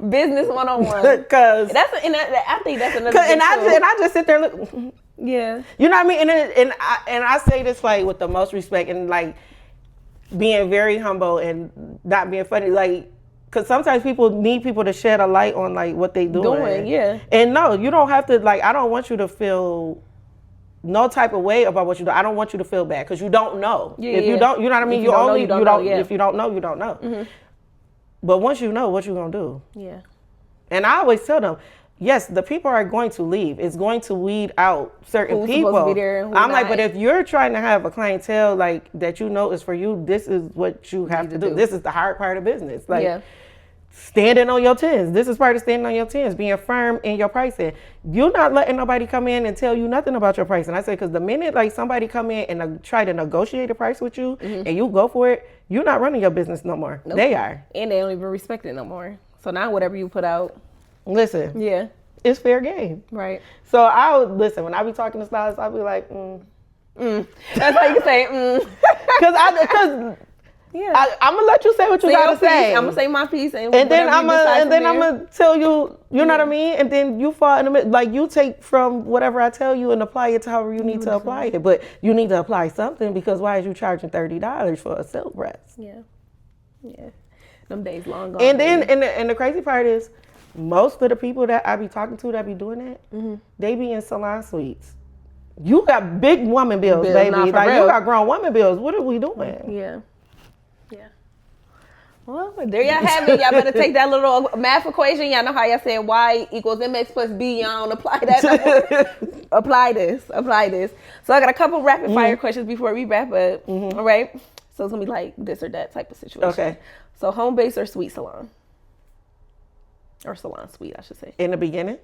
Business 101. Because I think that's another. And I just sit there look. Yeah. You know what I mean? And I say this like with the most respect and like being very humble and not being funny, like. Because sometimes people need people to shed a light on like what they doing. Yeah. And no, you don't have to like. I don't want you to feel no type of way about what you do. I don't want you to feel bad because you don't know. If you don't, you know what I mean. If you don't know, you don't know. But once you know, what you gonna do? Yeah. And I always tell them, yes, the people are going to leave. It's going to weed out certain who's people. Supposed to be there and I'm like, but if you're trying to have a clientele like that, you know is for you. This is what you have to do. This is the hard part of business. Like. Standing on your 10s. This is part of standing on your 10s, being firm in your pricing. You're not letting nobody come in and tell you nothing about your pricing. I say, because the minute like somebody come in and try to negotiate a price with you and you go for it, you're not running your business no more. Nope. They are. And they don't even respect it no more. So now whatever you put out. Listen. Yeah. It's fair game. Right. So I would, listen, when I be talking to stylists, I'll be like, That's how you say, Because Yeah. I'm gonna let you say what you gotta say. I'm gonna say my piece, and then I'm gonna tell you. You know what I mean? And then you fall in the middle. Like you take from whatever I tell you and apply it to however you need to apply it. But you need to apply something because why is you charging $30 for a silk press? Yeah. Them days long gone. And then and the crazy part is, most of the people that I be talking to that be doing that, they be in salon suites. You got big woman bills, baby. Like real. You got grown woman bills. What are we doing? Yeah. Well, there y'all have it. Y'all better take that little math equation. Y'all know how y'all said Y equals MX plus B. Y'all don't apply that. Apply this. So I got a couple rapid fire questions before we wrap up. All right. So it's gonna be like this or that type of situation. Okay. So home base or suite salon? Or salon suite, I should say. In the beginning?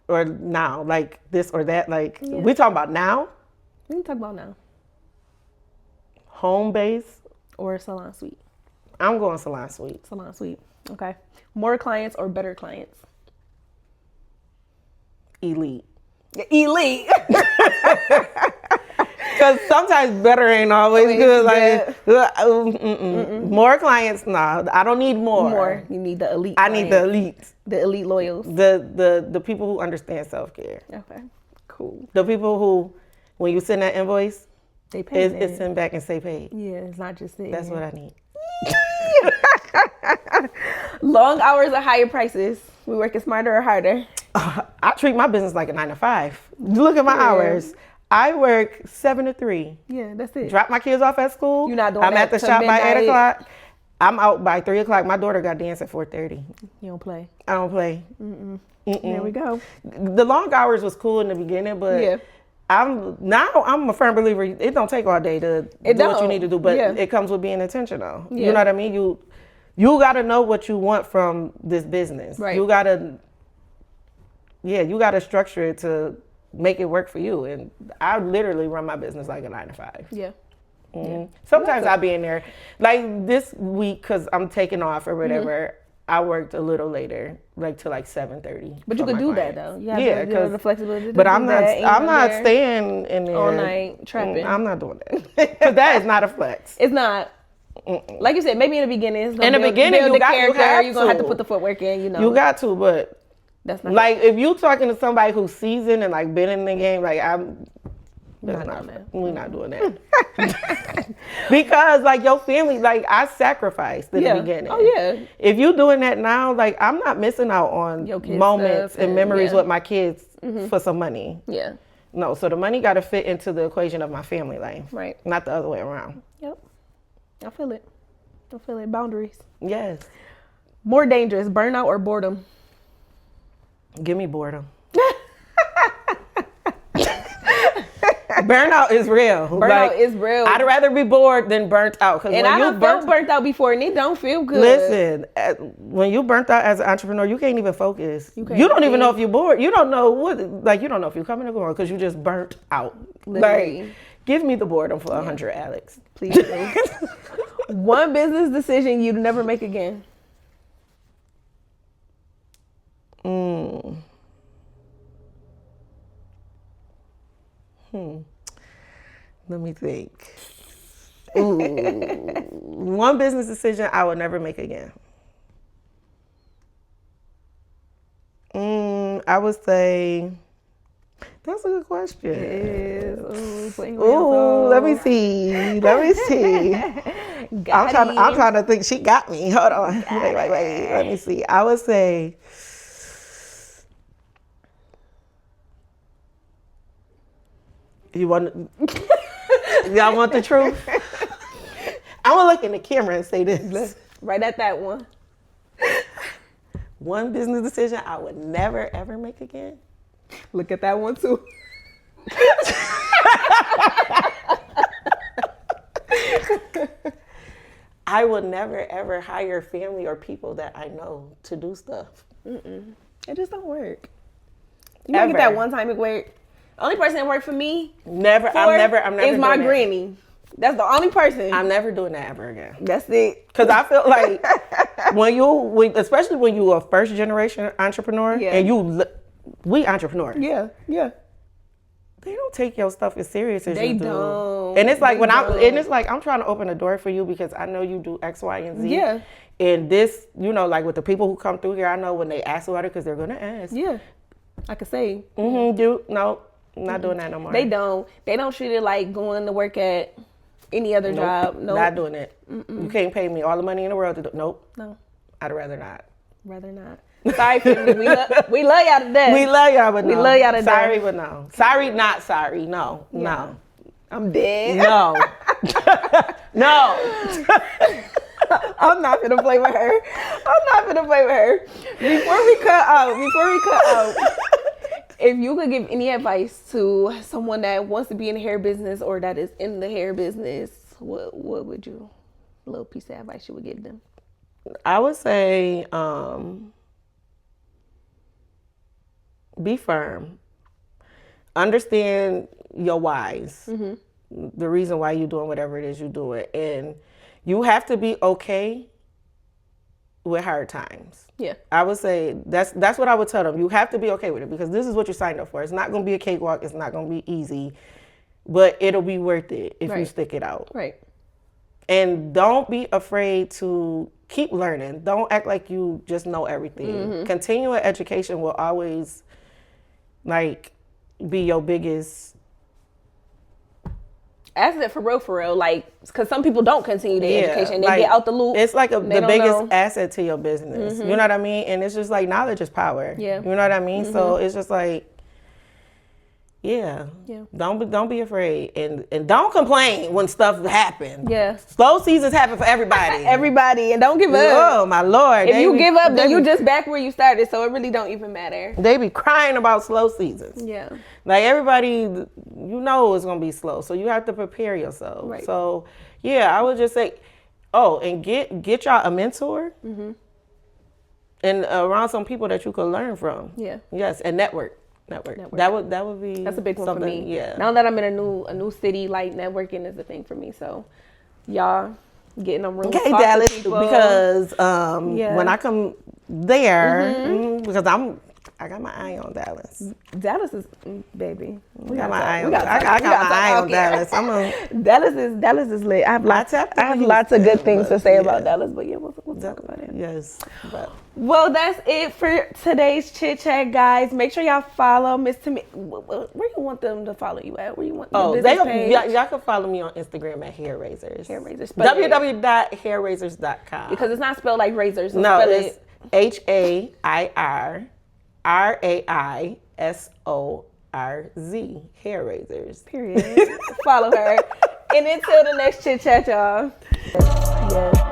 Or now? Like this or that? Like we talking about now? We can talk about now. Home base? Or salon suite? I'm going salon suite. Salon suite. Okay. More clients or better clients? Elite. Elite. Because sometimes better ain't always good. Like more clients, nah. I don't need more. More. You need the elite. I need the elite. The elite loyals. The people who understand self-care. Okay. Cool. The people who, when you send that invoice, they pay. It's send back and say paid. Yeah, it's not just it. That's what I need. Long hours or higher prices? We working smarter or harder? I treat my business like a 9 to 5. Look at my hours. I work 7 to 3. Yeah, that's it. Drop my kids off at school. You're not doing I'm that at the till shop by midnight. 8 o'clock. I'm out by 3 o'clock. My daughter got dance at 4:30. You don't play. I don't play. There we go. The long hours was cool in the beginning, but I'm a firm believer. It don't take all day to do what you need to do, but it comes with being intentional. You know what I mean? You got to know what you want from this business. Right. You got to structure it to make it work for you. And I literally run my business like a 9 to 5. Yeah. Sometimes I'll be in there. Like this week, because I'm taking off or whatever, I worked a little later, like to like 7:30. But you could do that though. You have the flexibility to but do I'm not. that. I'm not staying in there all night trapping. I'm not doing that. Because that is not a flex. It's not. Like you said, maybe in the beginning, it's in the beginning, build you're gonna have to put the footwork in. You know, you got to, but that's not like if you talking to somebody who's seasoned and like been in the game, like we're not doing that. Because like your family, like I sacrificed in the beginning. Oh yeah. If you doing that now, like I'm not missing out on moments and memories with my kids for some money. Yeah. No, so the money got to fit into the equation of my family life. Right. Not the other way around. Yep. I feel it. Boundaries. Yes. More dangerous, burnout or boredom? Give me boredom. Burnout is real. Burnout is real. I'd rather be bored than burnt out. And I done felt burnt out before, and it don't feel good. Listen, when you burnt out as an entrepreneur, you can't even focus. You don't even know if you're bored. You don't know you don't know if you're coming or going because you just burnt out. Literally. Like, give me the boredom for 100, Alex. Please do. One business decision you'd never make again. Let me think. One business decision I would never make again. I would say that's a good question. It is. Let me see. I'm trying to think. She got me. Hold on. Wait. Let me see. I would say. Y'all want the truth? I'm gonna look in the camera and say this. Right at that one. One business decision I would never ever make again. Look at that one too. I would never ever hire family or people that I know to do stuff. It just don't work. You might get that one time it worked. The only person that worked for me I'm never is my granny. That's the only person. I'm never doing that ever again. That's it. Because I feel like especially when you a first generation entrepreneur and we entrepreneur. Yeah. they don't take your stuff as serious as They you do. don't. And it's like They I'm trying to open a door for you because I know you do X, Y, and Z. Yeah. And this, like with the people who come through here, I know when they ask about it because they're gonna ask. Yeah. I could say. No, I'm not doing that no more. They don't. They don't treat it like going to work at any other job. Nope. Not doing it. You can't pay me all the money in the world to do. Nope. No. I'd rather not. Rather not. Sorry, family. We love y'all to death. We love y'all, but no. We love y'all to death. Sorry, but no. Sorry, not sorry. No. Yeah. No. I'm dead. No. No. I'm not gonna play with her. Before we cut out, if you could give any advice to someone that wants to be in the hair business or that is in the hair business, what would you, a little piece of advice you would give them? I would say, be firm. Understand your whys. The reason why you're doing whatever it is you do it. And you have to be okay with hard times. Yeah. I would say that's what I would tell them. You have to be okay with it because this is what you signed up for. It's not going to be a cakewalk. It's not going to be easy, but it'll be worth it if you stick it out. Right. And don't be afraid to keep learning. Don't act like you just know everything. Continuing education will always be your biggest asset for real, because some people don't continue their education. They get out the loop. It's like the biggest asset to your business. You know what I mean? And it's just like knowledge is power. Yeah. You know what I mean? So it's just like, yeah. Don't be afraid and don't complain when stuff happens. Yeah. Slow seasons happen for everybody. And don't give up. Oh my Lord. If you give up, then you just back where you started, so it really don't even matter. They be crying about slow seasons. Yeah. Like everybody, it's gonna be slow, so you have to prepare yourself. Right. So yeah, I would just say, and get y'all a mentor, and around some people that you could learn from. Yeah. Yes, and network. That would be. That's a big one for me. Yeah. Now that I'm in a new city, networking is a thing for me. So, y'all getting them rooms. Okay, Dallas, because when I come there, because I got my eye on Dallas. Dallas is baby. I got my eye on Dallas. Dallas is lit. I have lots of good things to say about Dallas, but yeah, we'll talk about it. Yes. Well, that's it for today's chit chat, guys. Make sure y'all follow Miss Tammy. Where you want them to follow you at? Where you want the business page? Y'all can follow me on Instagram at Hair Raisers. Hair Raisers. www.hairraisers.com. Because it's not spelled like razors. No, it's HAIRRAISORZ. Hair Raisers. Period. Follow her. And until the next chit chat, y'all. Yes.